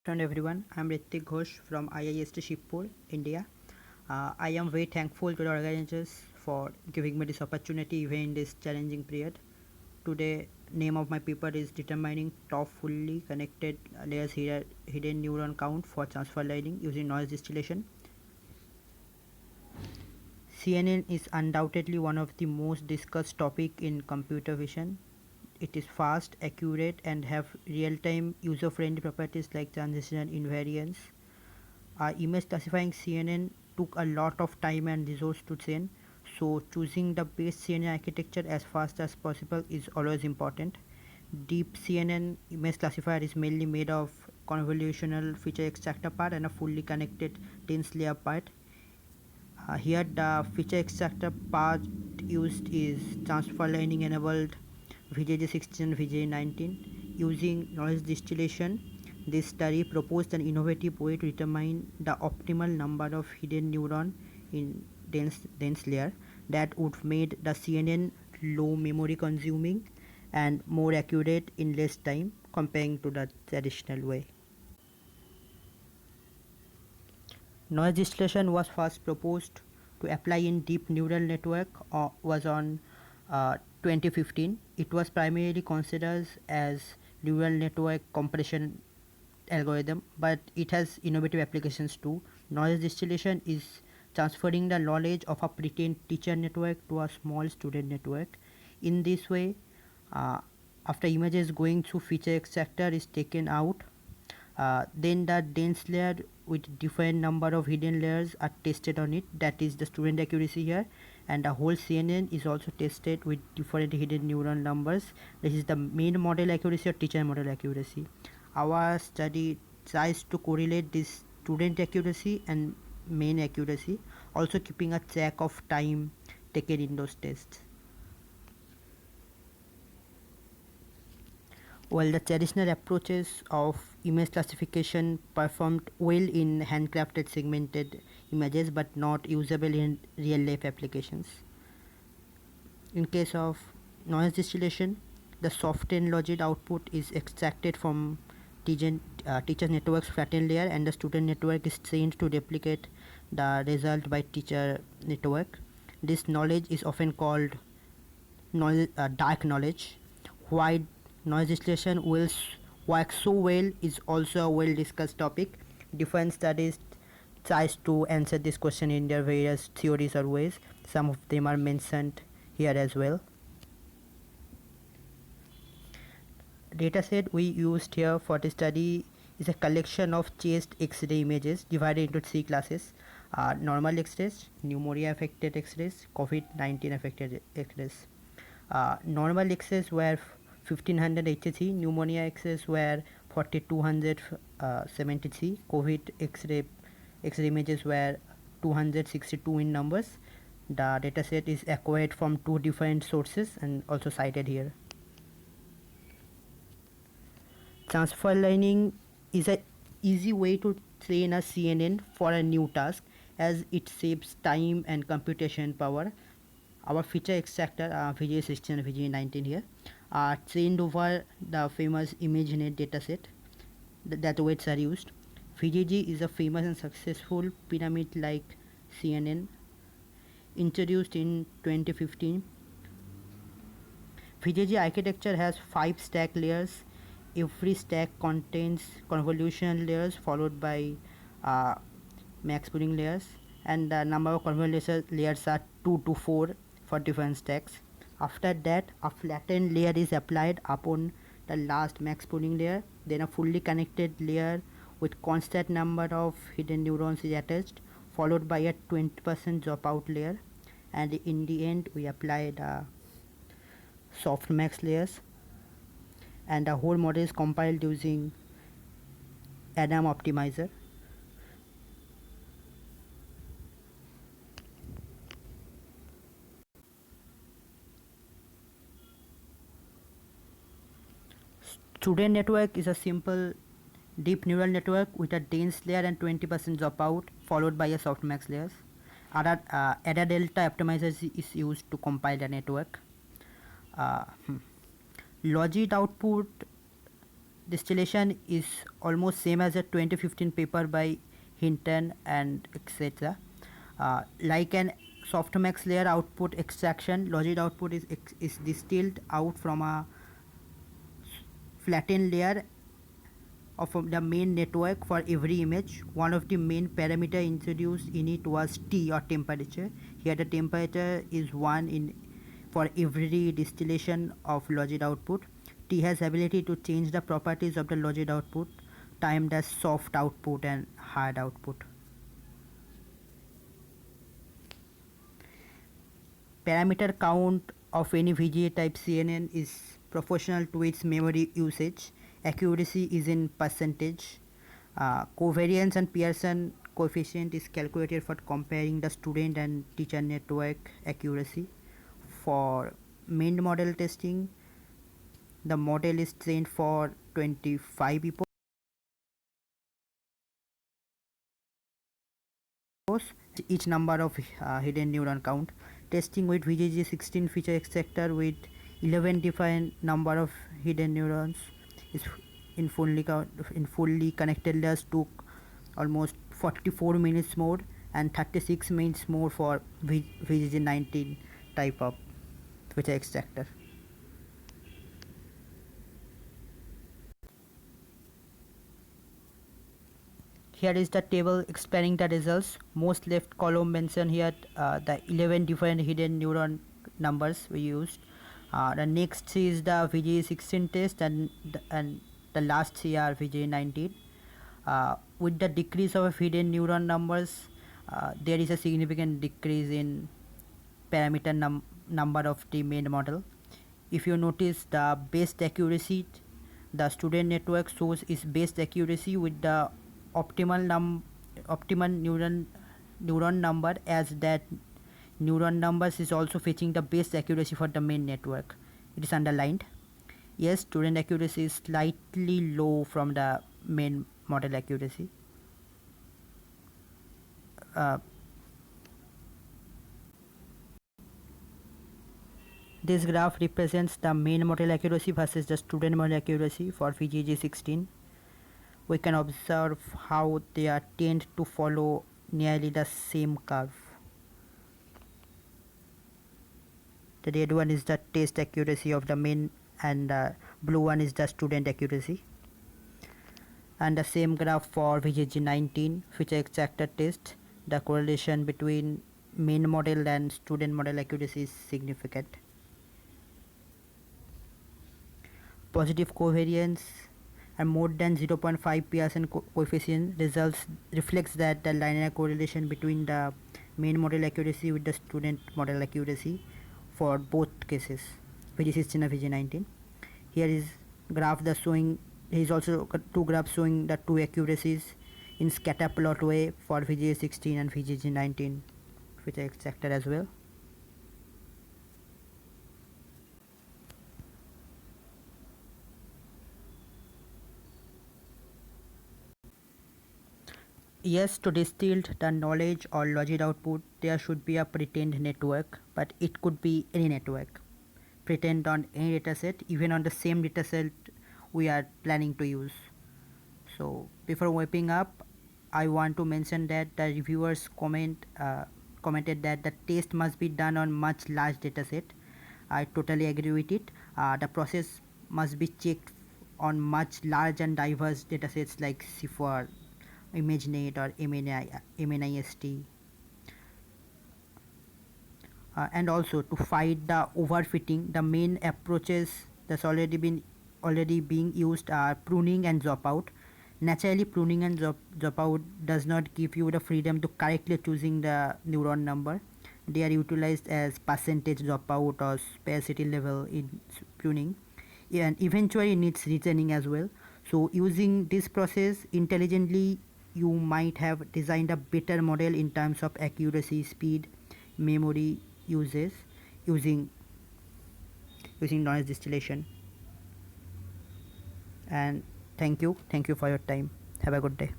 Afternoon, everyone. I'm Ritik Ghosh from IIST Shibpur, India. I am very thankful to the organizers for giving me this opportunity even in this challenging period. Today, name of my paper is determining top fully connected layers hidden neuron count for transfer learning using noise distillation. CNN is undoubtedly one of the most discussed topic in computer vision. It is fast, accurate, and have real-time user-friendly properties like transition invariance. Image classifying CNN took a lot of time and resource to train, so choosing the best CNN architecture as fast as possible is always important. Deep CNN image classifier is mainly made of convolutional feature extractor part and a fully connected dense layer part. Here the feature extractor part used is transfer learning enabled VJJ16 and VJ19 using noise distillation. This study proposed an innovative way to determine the optimal number of hidden neuron in dense layer that would make the CNN low memory consuming and more accurate in less time comparing to the traditional way. Noise distillation was first proposed to apply in deep neural network was on 2015. It was primarily considered as neural network compression algorithm, but it has innovative applications too. Noise distillation is transferring the knowledge of a pretend teacher network to a small student network. In this way, uh, after images going through feature extractor is taken out, then the dense layer with different number of hidden layers are tested on it, that is the student accuracy here, and the whole CNN is also tested with different hidden neuron numbers. This is the main model accuracy or teacher model accuracy. Our study tries to correlate this student accuracy and main accuracy, also keeping a track of time taken in those tests. While the traditional approaches of image classification performed well in handcrafted segmented images but not usable in real life applications. In case of noise distillation, the softened logic output is extracted from teacher network's flattened layer, and the student network is trained to replicate the result by teacher network. This knowledge is often called dark knowledge. Why noise distillation will work so well is also a well discussed topic. Different studies tries to answer this question in their various theories or ways. Some of them are mentioned here as well. Dataset we used here for the study is a collection of chest X-ray images divided into three classes: normal X-rays, pneumonia affected X-rays, COVID-19 affected X-rays. Normal X-rays were 1583, pneumonia X-rays were 4273, COVID X-ray images were 262 in numbers. The dataset is acquired from two different sources and also cited here. Transfer learning is a easy way to train a CNN for a new task as it saves time and computation power. Our feature extractor VJ16 and VJ19 here are trained over the famous ImageNet dataset. That weights are used. VJG is a famous and successful pyramid-like CNN introduced in 2015. VJG architecture has 5 stack layers. Every stack contains convolution layers followed by uh, max pooling layers, and the number of convolution layers are 2 to 4 for different stacks. After that, a flattened layer is applied upon the last max pooling layer. Then a fully connected layer with constant number of hidden neurons is attached, followed by a 20% dropout layer, and in the end we apply the softmax layers, and the whole model is compiled using Adam optimizer. Student network is a simple deep neural network with a dense layer and 20% dropout followed by a softmax layers. Ada delta optimizer is used to compile the network. Uh, Logit output distillation is almost same as a 2015 paper by Hinton and etc. Like an softmax layer output extraction, logit output is distilled out from a flattened layer of the main network for every image. One of the main parameter introduced in it was T or temperature. Here the temperature is 1 in for every distillation of logit output. T has ability to change the properties of the logit output, timed as soft output and hard output. Parameter count of any VGA type CNN is proportional to its memory usage. Accuracy is in percentage. Covariance and Pearson coefficient is calculated for comparing the student and teacher network accuracy. For main model testing, the model is trained for 25 epochs. Each number of hidden neuron count. Testing with VGG16 feature extractor with 11 different number of hidden neurons is in fully connected layers took almost 44 minutes more and 36 minutes more for VGG19 type of feature extractor. Here is the table explaining the results. Most left column mention here the 11 different hidden neuron numbers we used. The next is the VGA16 test and the last three are VGA19. With the decrease of hidden neuron numbers, there is a significant decrease in parameter number of the main model. If you notice the best accuracy, the student network shows its best accuracy with the optimal neuron number, as that neuron numbers is also fetching the best accuracy for the main network. It is underlined. Yes, student accuracy is slightly low from the main model accuracy. This graph represents the main model accuracy versus the student model accuracy for VGG16. We can observe how they are tend to follow nearly the same curve. The red one is the test accuracy of the main and the blue one is the student accuracy. And the same graph for VGG19 feature extractor test. The correlation between main model and student model accuracy is significant. Positive covariance and more than 0.5 Pearson coefficient results reflects that the linear correlation between the main model accuracy with the student model accuracy for both cases, VG16 and VG19. Here is graph the showing. Here is also two graphs showing the two accuracies in scatter plot way for VGA16 and VGG19 feature extractor as well. Yes, to distill the knowledge or logit output, there should be a pretend network, but it could be any network. Pretend on any dataset, even on the same dataset we are planning to use. So before wrapping up, I want to mention that the reviewers commented that the test must be done on much large dataset. I totally agree with it. The process must be checked on much large and diverse datasets like CIFAR, ImageNet or MNIST, and also to fight the overfitting. The main approaches that's already being used are pruning and dropout. Naturally, pruning and dropout does not give you the freedom to correctly choosing the neuron number. They are utilized as percentage dropout or sparsity level in pruning, and eventually needs retraining as well. So using this process intelligently, you might have designed a better model in terms of accuracy, speed, memory uses using noise distillation. And thank you for your time. Have a good day.